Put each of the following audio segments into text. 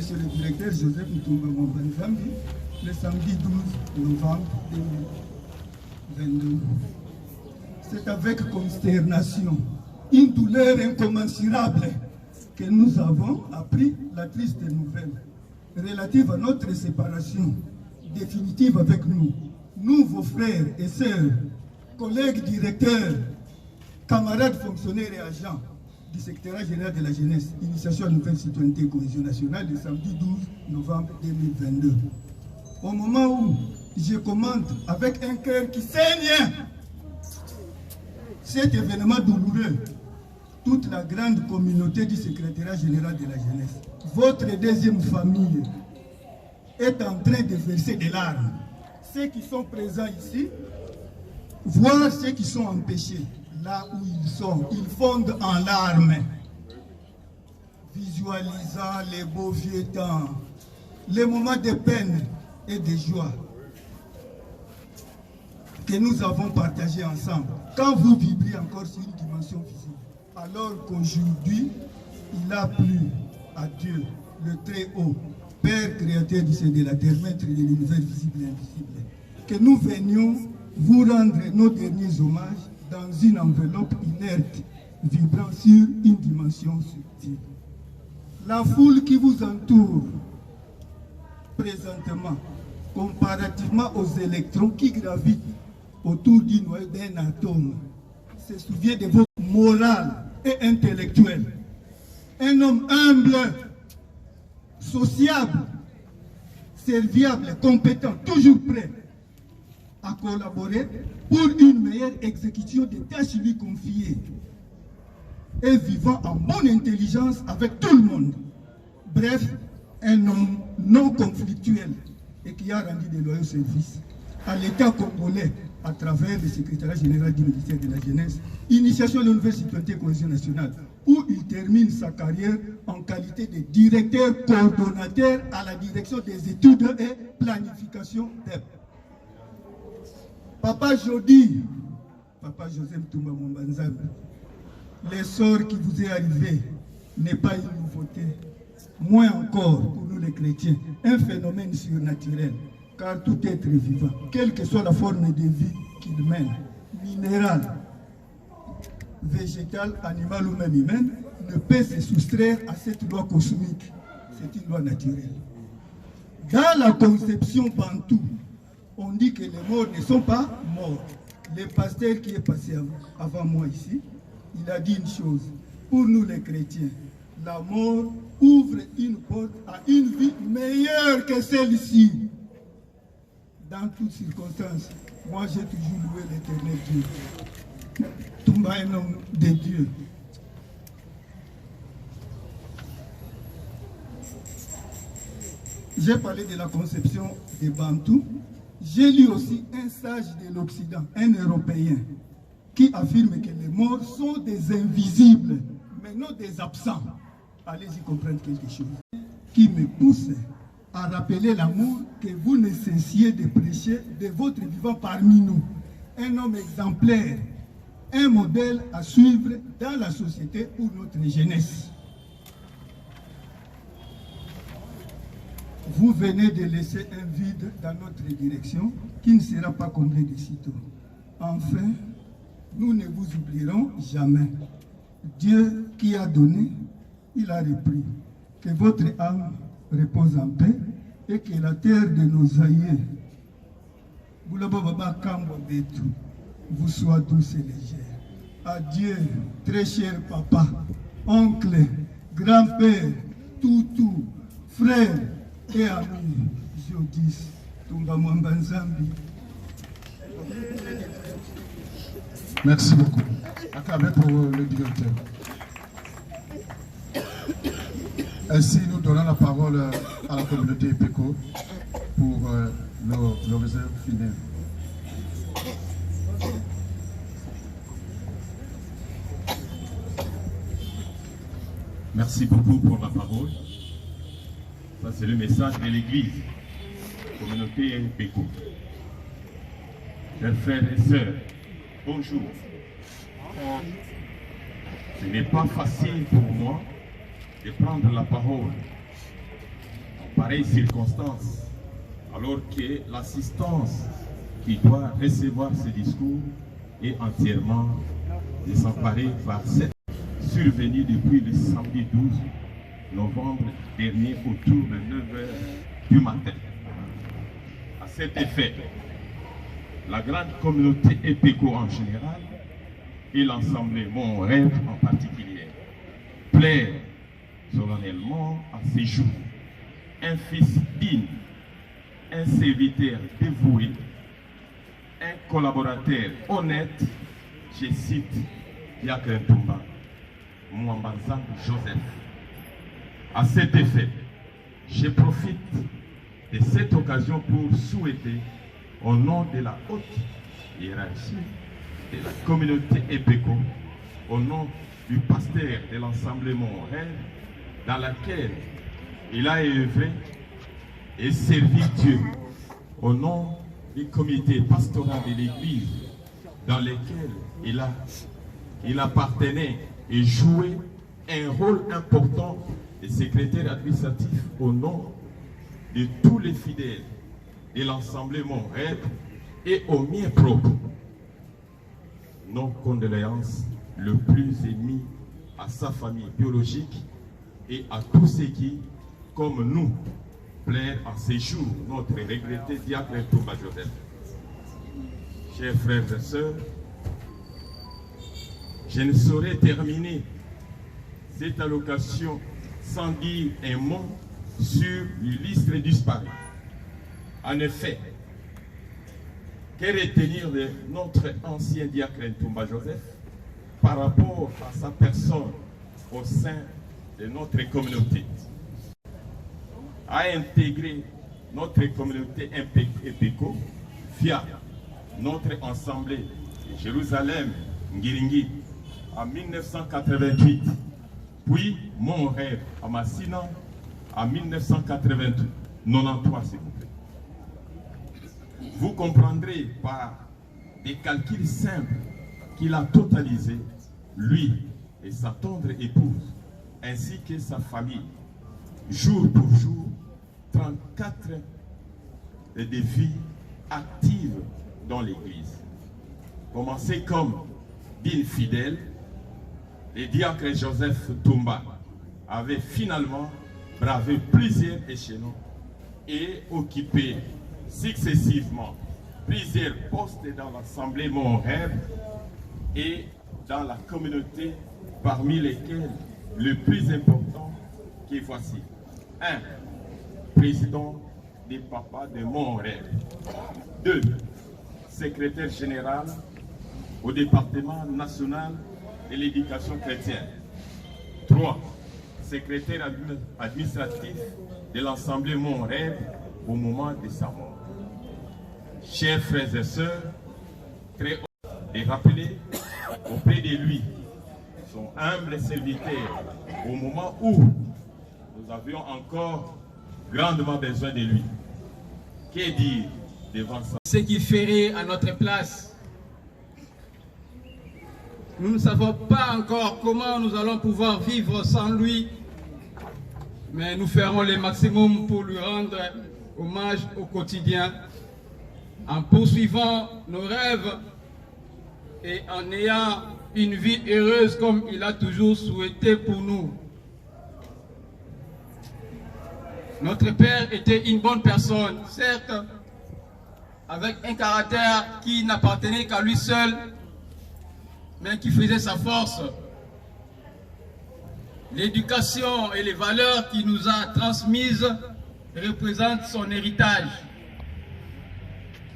Monsieur le directeur Joseph Ntumba Mwambanzambi, le samedi 12 novembre 2022. C'est avec consternation, une douleur incommensurable que nous avons appris la triste nouvelle relative à notre séparation définitive avec nous, vos frères et sœurs, collègues directeurs, camarades fonctionnaires et agents du secrétariat général de la jeunesse, initiation à la nouvelle citoyenneté et cohésion nationale, le samedi 12 novembre 2022. Au moment où je commente avec un cœur qui saigne cet événement douloureux, toute la grande communauté du secrétariat général de la jeunesse, votre deuxième famille, est en train de verser des larmes. Ceux qui sont présents ici, voire ceux qui sont empêchés, là où ils fondent en larmes, visualisant les beaux vieux temps, les moments de peine et de joie que nous avons partagés ensemble. Quand vous vibrez encore sur une dimension physique, alors qu'aujourd'hui, il a plu à Dieu, le Très-Haut, Père créateur du ciel et de la terre, maître de l'univers visible et invisible, que nous venions vous rendre nos derniers hommages dans une enveloppe inerte, vibrant sur une dimension subtile. La foule qui vous entoure présentement, comparativement aux électrons qui gravitent autour du noyau d'un atome, se souvient de votre morale et intellectuelle. Un homme humble, sociable, serviable, compétent, toujours prêt à collaborer pour une meilleure exécution des tâches lui confiées et vivant en bonne intelligence avec tout le monde. Bref, un homme non conflictuel et qui a rendu de loyaux services à l'État congolais à travers le secrétariat général du ministère de la Jeunesse, initiation de la nouvelle citoyenneté et cohésion nationale, où il termine sa carrière en qualité de directeur coordonnateur à la direction des études et planification DEP. Papa Jody, Papa Joseph Ntumba Mwambanzambi, l'essor qui vous est arrivé n'est pas une nouveauté, moins encore pour nous les chrétiens, un phénomène surnaturel, car tout être vivant, quelle que soit la forme de vie qu'il mène, minérale, végétale, animale ou même humaine, ne peut se soustraire à cette loi cosmique. C'est une loi naturelle. Dans la conception bantoue, on dit que les morts ne sont pas morts. Le pasteur qui est passé avant moi ici, il a dit une chose. Pour nous les chrétiens, la mort ouvre une porte à une vie meilleure que celle-ci. Dans toutes circonstances, moi j'ai toujours loué l'éternel Dieu. Tumba un homme de Dieu. J'ai parlé de la conception des Bantous. J'ai lu aussi un sage de l'Occident, un Européen, qui affirme que les morts sont des invisibles, mais non des absents. Allez-y comprendre quelque chose. Qui me pousse à rappeler l'amour que vous ne cessiez de prêcher de votre vivant parmi nous. Un homme exemplaire, un modèle à suivre dans la société pour notre jeunesse. Vous venez de laisser un vide dans notre direction qui ne sera pas comblé de sitôt. Enfin, nous ne vous oublierons jamais. Dieu qui a donné, il a repris. Que votre âme repose en paix et que la terre de nos aïeux vous soit douce et légère. Adieu, très cher papa, oncle, grand-père, toutou, frère et ami, Jodis Ntumba Mwambanzambi. Merci beaucoup. Acclamez pour le directeur. Ainsi, nous donnons la parole à la communauté EPECO pour le réserve final. Merci beaucoup pour la parole. Ça, c'est le message de l'Église, communauté EPECO. Chers frères et sœurs, bonjour. Ce n'est pas facile pour moi de prendre la parole pareilles circonstances, alors que l'assistance qui doit recevoir ce discours est entièrement désemparée par cette survenue depuis le samedi 12 novembre dernier autour de 9h du matin. À cet effet, la grande communauté EPECO en général et l'Assemblée Mon Rêve en particulier plaident solennellement à ces jours un fils digne, un serviteur dévoué, un collaborateur honnête, je cite Diacre Ntumba Mwambazan Joseph. À cet effet, je profite de cette occasion pour souhaiter, au nom de la haute hiérarchie de la communauté EPECO, au nom du pasteur de l'Assemblée Mon Rêve, dans laquelle il a œuvré et servi Dieu, au nom du comité pastoral de l'Église, dans lequel il appartenait et jouait un rôle important de secrétaire administratif au nom de tous les fidèles de l'Assemblée Mon Rêve et au mien propre. Nos condoléances le plus émis à sa famille biologique et à tous ceux qui, comme nous, plaident en ces jours notre regretté Diacre Ntumba Joseph. Chers frères et sœurs, je ne saurais terminer cette allocation sans dire un mot sur l'illustre disparu. En effet, que retenir de notre ancien Diacre Ntumba Joseph par rapport à sa personne au sein de notre communauté? A intégré notre communauté EPECO via notre assemblée de Jérusalem, Ngiringui, en 1988, puis Mon Rêve à Massina en 1993, s'il vous plaît. Vous comprendrez par des calculs simples qu'il a totalisé, lui et sa tendre épouse, ainsi que sa famille, jour pour jour, 34 de vie active dans l'Église. Commencé comme digne fidèle, le diacre Joseph Ntumba avait finalement bravé plusieurs échelons et occupé successivement plusieurs postes dans l'Assemblée Mon Rêve et dans la communauté, parmi lesquels le plus important qui est voici. 1. Président des papas de Mon Rêve. 2. Secrétaire général au département national de l'éducation chrétienne. 3. Secrétaire administratif de l'Assemblée Mon Rêve au moment de sa mort. Chers frères et sœurs, très heureux de rappeler auprès de lui son humble serviteur au moment où nous avions encore grandement besoin de lui. Que dire devant ça? Ce qui ferait à notre place. Nous ne savons pas encore comment nous allons pouvoir vivre sans lui, mais nous ferons le maximum pour lui rendre hommage au quotidien, en poursuivant nos rêves et en ayant une vie heureuse comme il a toujours souhaité pour nous. Notre père était une bonne personne, certes, avec un caractère qui n'appartenait qu'à lui seul, mais qui faisait sa force. L'éducation et les valeurs qu'il nous a transmises représentent son héritage.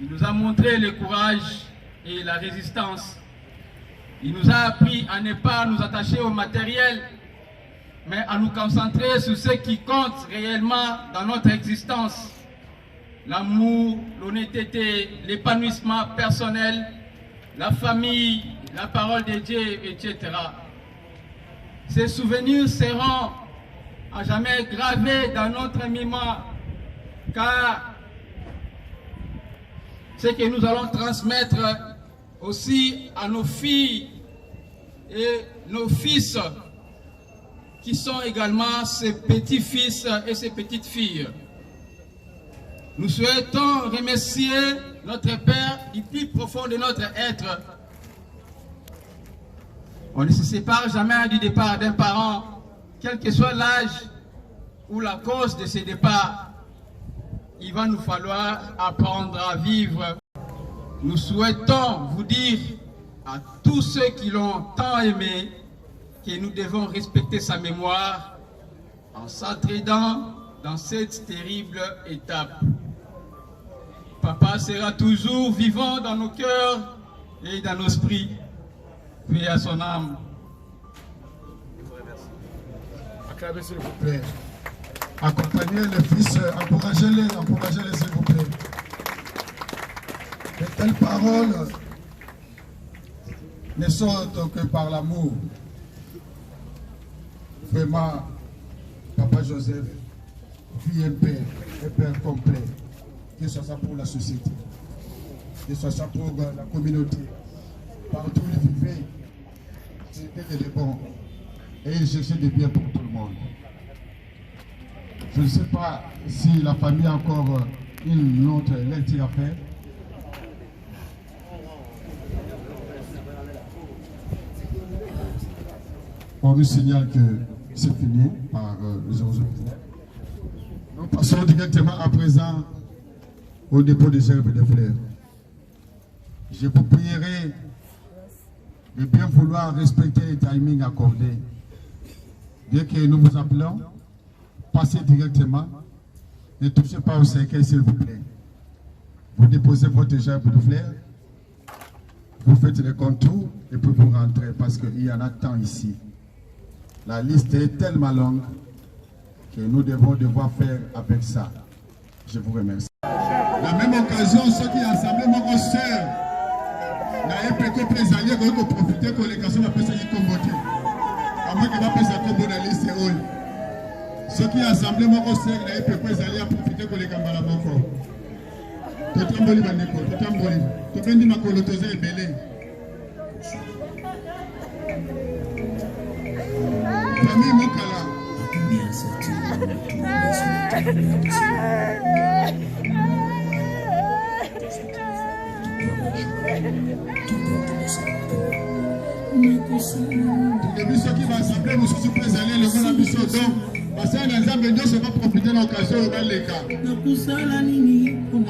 Il nous a montré le courage et la résistance. Il nous a appris à ne pas nous attacher au matériel, mais à nous concentrer sur ce qui compte réellement dans notre existence. L'amour, l'honnêteté, l'épanouissement personnel, la famille, la parole de Dieu, etc. Ces souvenirs seront à jamais gravés dans notre mémoire, car ce que nous allons transmettre aussi à nos filles et nos fils, qui sont également ses petits-fils et ses petites-filles. Nous souhaitons remercier notre Père du plus profond de notre être. On ne se sépare jamais du départ d'un parent, quel que soit l'âge ou la cause de ce départ. Il va nous falloir apprendre à vivre. Nous souhaitons vous dire à tous ceux qui l'ont tant aimé que nous devons respecter sa mémoire en s'entraidant dans cette terrible étape. Papa sera toujours vivant dans nos cœurs et dans nos esprits. Paix à son âme. Acclamez s'il vous plaît. Accompagnez les fils, encouragez-les s'il vous plaît. De telles paroles ne sortent que par l'amour. Vraiment, Papa Joseph, fut un père complet. Que ce soit ça pour la société, que ce soit ça pour la communauté. Partout où il vivait, c'était des bons. Et il cherchait des biens pour tout le monde. Je ne sais pas si la famille a encore une autre lecture à faire. On nous signale que c'est fini par les autorités. Nous passons directement à présent au dépôt des herbes et des fleurs. Je vous prierai de bien vouloir respecter les timings accordés. Dès que nous vous appelons, passez directement. Ne touchez pas au cercueil, s'il vous plaît. Vous déposez votre gerbe de fleurs, vous faites les contours et puis vous rentrez parce qu'il y en a tant ici. La liste est tellement longue que nous devons devoir faire avec ça. Je vous remercie. La même occasion, ceux qui ont assemblé mon sœur, n'a pas pu présenter pour profiter de l'élection de la personne qui combattait. À moins que la personne qui combat la liste est haute. Ceux qui ont assemblé mon sœur, n'a pas pu présenter pour profiter de l'élection de la personne. Tout le monde est bon, tout le monde est bon. Tout le monde est belé. Famille Moukala. Depuis ceux qui vont assembler, nous sommes présents le grand ambition. Donc, parce que les hommes ne vont pas profiter de l'occasion dans les cas.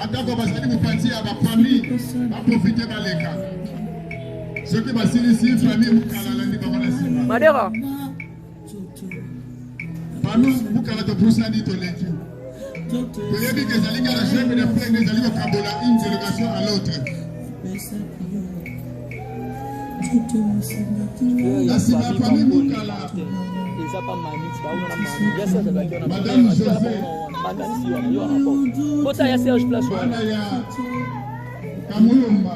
Attends, parce que vous partez à ma famille, va profiter dans les cas. Ceux qui vont s'initier, famille Moukala, lundi, va voir la semaine. Madera. Parmi Moukala, de Broussa, dit au lundi. Vous avez dit que les alliés à la chaîne de flèches, les alliés au Kabola, une délégation à l'autre. La famille Moukala. Madame José. Kamulumba.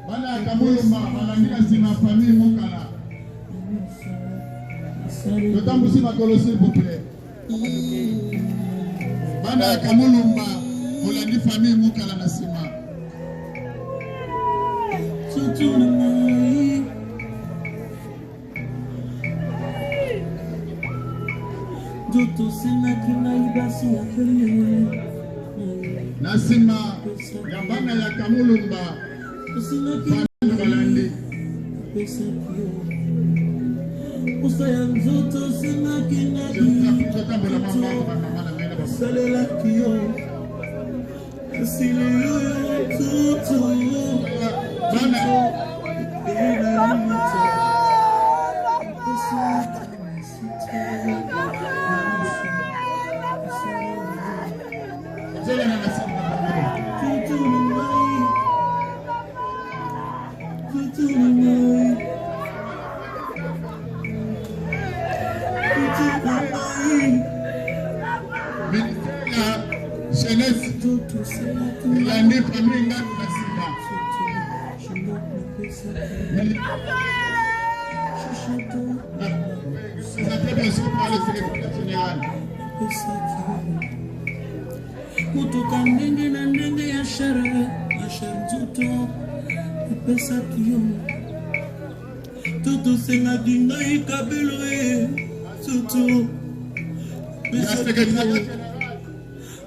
Bana Kamulumba, Malangira Sima, famille Moukala. Le temps aussi ma colo, s'il vous plaît. Bana Kamulumba, Molandi famille Moukala Nassima. Nassima, Gambana ya Kamulumba, famille Molandi.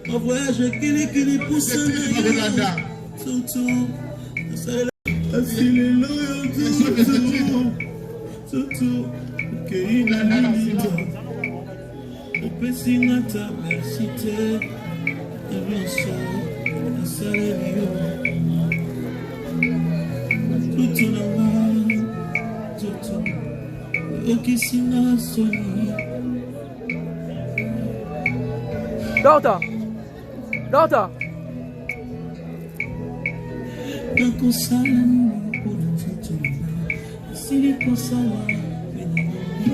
En voyage, qui pousse un Daughter! Daughter!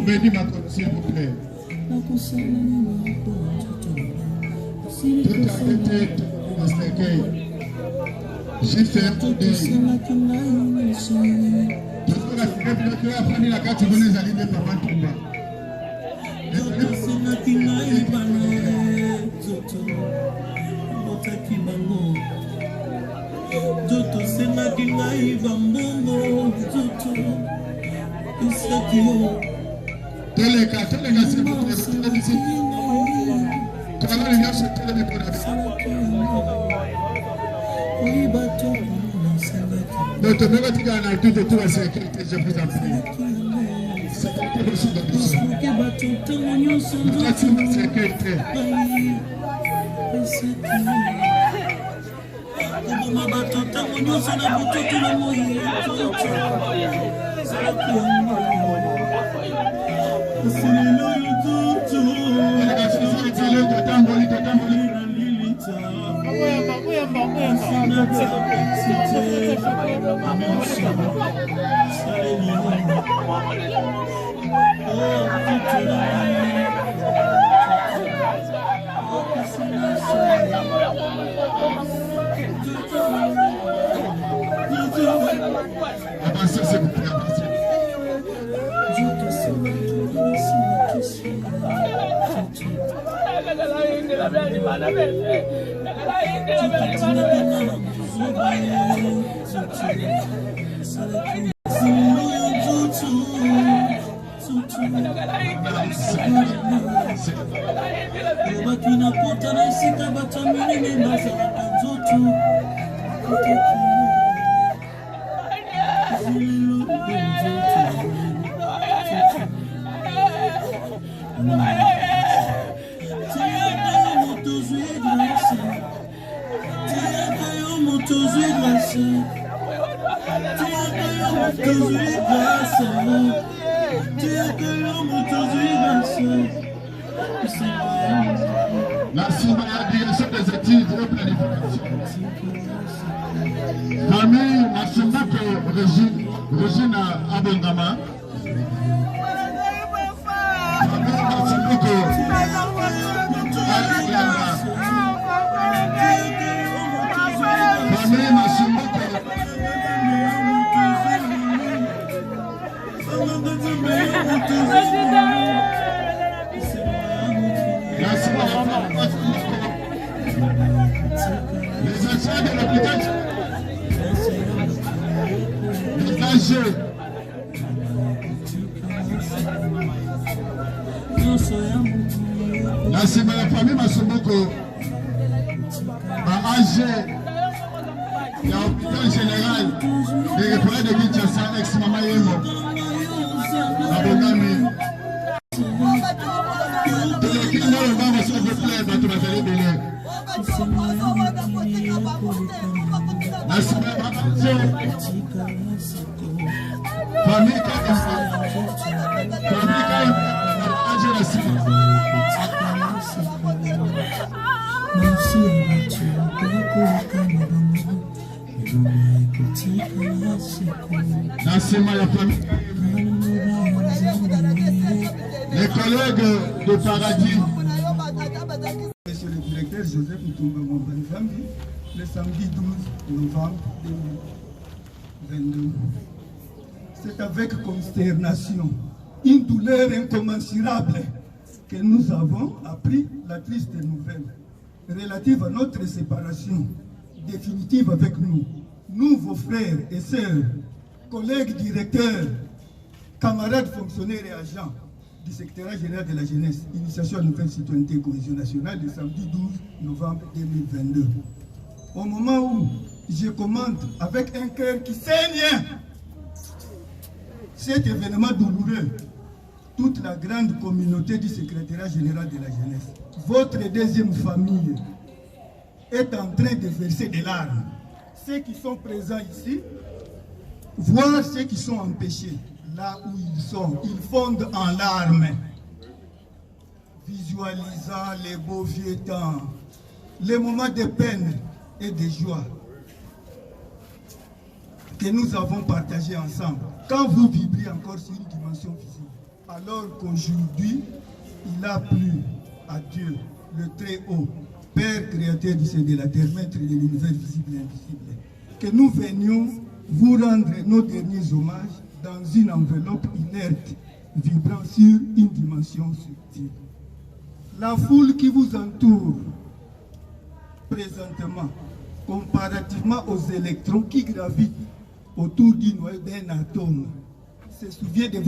Bénis ma côte, s'il vous plaît. Tout a été expliqué. J'ai fait un coup d'œil. Toujours la sécurité a pris la carte de les alliés de Papa Toumba. Tous les cas, s'il vous plaît, comment les gars se tiennent les bonnes donc, tu peux mettre dans la tout de toute la sécurité, je vous en prie. Sécurité de son ambition. Sécurité. Avancez, s'il vous plaît, avancez. Merci à la direction des études et planification. Famille Massumako Régine Abongama. Famille Massumako Aliana. Famille Massumako. Les agents de l'application, les âgés, la famille Massumoko, âgé, l'hôpital général des référents de Kinshasa, ex-Mama Yemo, Abongami. S'il vous plaît, dans tout le monde. Famille les collègues de Paradis. Monsieur le directeur Joseph Mutumba Moubanfambi, le samedi 12 novembre 2022. C'est avec consternation, une douleur incommensurable que nous avons appris la triste nouvelle relative à notre séparation définitive avec nous. Nous, vos frères et sœurs, collègues directeurs, camarades fonctionnaires et agents, du secrétariat général de la jeunesse, initiation à nouvelle citoyenneté et cohésion nationale, le samedi 12 novembre 2022. Au moment où je commente avec un cœur qui saigne cet événement douloureux, toute la grande communauté du secrétariat général de la jeunesse, votre deuxième famille, est en train de verser des larmes. Ceux qui sont présents ici, voire ceux qui sont empêchés, là où ils sont, ils fondent en larmes, visualisant les beaux vieux temps, les moments de peine et de joie que nous avons partagés ensemble. Quand vous vibrez encore sur une dimension physique, alors qu'aujourd'hui, il a plu à Dieu, le Très-Haut, Père créateur du ciel et de la terre, maître de l'univers visible et invisible, que nous venions vous rendre nos derniers hommages dans une enveloppe inerte, vibrant sur une dimension subtile. La foule qui vous entoure présentement, comparativement aux électrons qui gravitent autour d'un atome, se souvient de